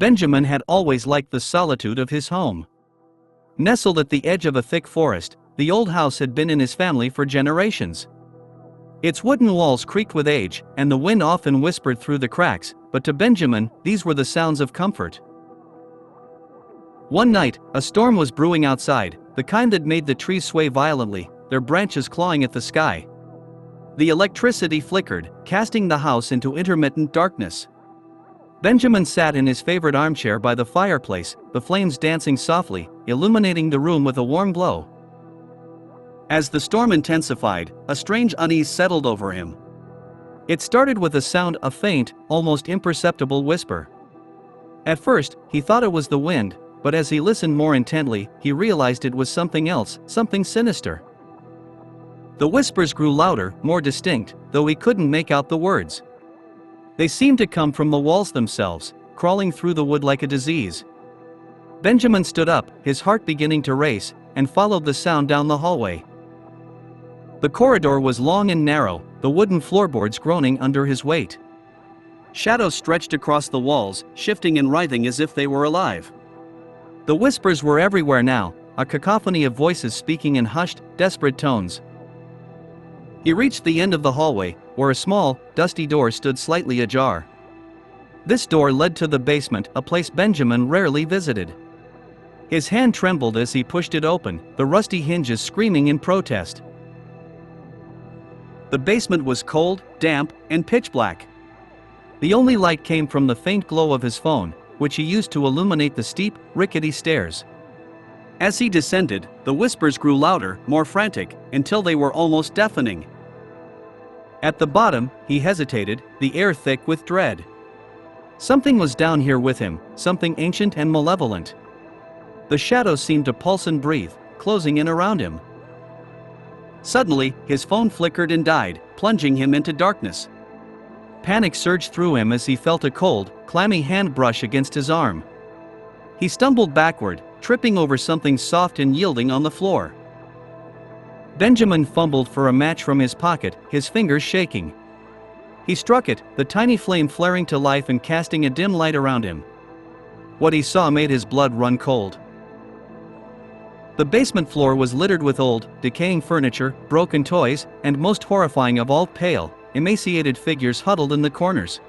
Benjamin had always liked the solitude of his home. Nestled at the edge of a thick forest, the old house had been in his family for generations. Its wooden walls creaked with age, and the wind often whispered through the cracks, but to Benjamin, these were the sounds of comfort. One night, a storm was brewing outside, the kind that made the trees sway violently, their branches clawing at the sky. The electricity flickered, casting the house into intermittent darkness. Benjamin sat in his favorite armchair by the fireplace, the flames dancing softly, illuminating the room with a warm glow. As the storm intensified, a strange unease settled over him. It started with a sound, a faint, almost imperceptible whisper. At first, he thought it was the wind, but as he listened more intently, he realized it was something else, something sinister. The whispers grew louder, more distinct, though he couldn't make out the words. They seemed to come from the walls themselves, crawling through the wood like a disease. Benjamin stood up, his heart beginning to race, and followed the sound down the hallway. The corridor was long and narrow, the wooden floorboards groaning under his weight. Shadows stretched across the walls, shifting and writhing as if they were alive. The whispers were everywhere now, a cacophony of voices speaking in hushed, desperate tones. He reached the end of the hallway, where a small, dusty door stood slightly ajar. This door led to the basement, a place Benjamin rarely visited. His hand trembled as he pushed it open, the rusty hinges screaming in protest. The basement was cold, damp, and pitch black. The only light came from the faint glow of his phone, which he used to illuminate the steep, rickety stairs. As he descended, the whispers grew louder, more frantic, until they were almost deafening. At the bottom, he hesitated, the air thick with dread. Something was down here with him, something ancient and malevolent. The shadows seemed to pulse and breathe, closing in around him. Suddenly, his phone flickered and died, plunging him into darkness. Panic surged through him as he felt a cold, clammy hand brush against his arm. He stumbled backward, tripping over something soft and yielding on the floor. Benjamin fumbled for a match from his pocket, his fingers shaking. He struck it, the tiny flame flaring to life and casting a dim light around him. What he saw made his blood run cold. The basement floor was littered with old, decaying furniture, broken toys, and most horrifying of all, pale, emaciated figures huddled in the corners.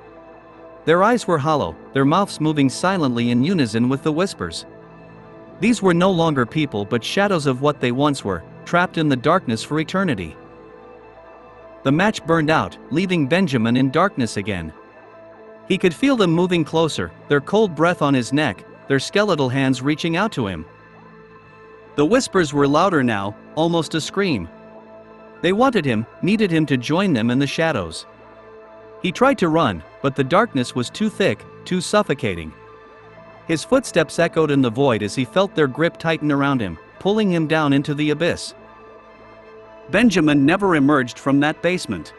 Their eyes were hollow, their mouths moving silently in unison with the whispers. These were no longer people but shadows of what they once were, trapped in the darkness for eternity. The match burned out, leaving Benjamin in darkness again. He could feel them moving closer, their cold breath on his neck, their skeletal hands reaching out to him. The whispers were louder now, almost a scream. They wanted him, needed him to join them in the shadows. He tried to run, but the darkness was too thick, too suffocating. His footsteps echoed in the void as he felt their grip tighten around him, pulling him down into the abyss. Benjamin never emerged from that basement.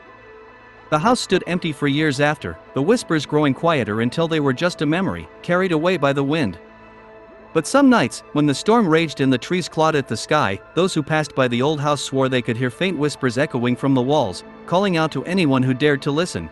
The house stood empty for years after, the whispers growing quieter until they were just a memory, carried away by the wind. But some nights, when the storm raged and the trees clawed at the sky, those who passed by the old house swore they could hear faint whispers echoing from the walls, calling out to anyone who dared to listen.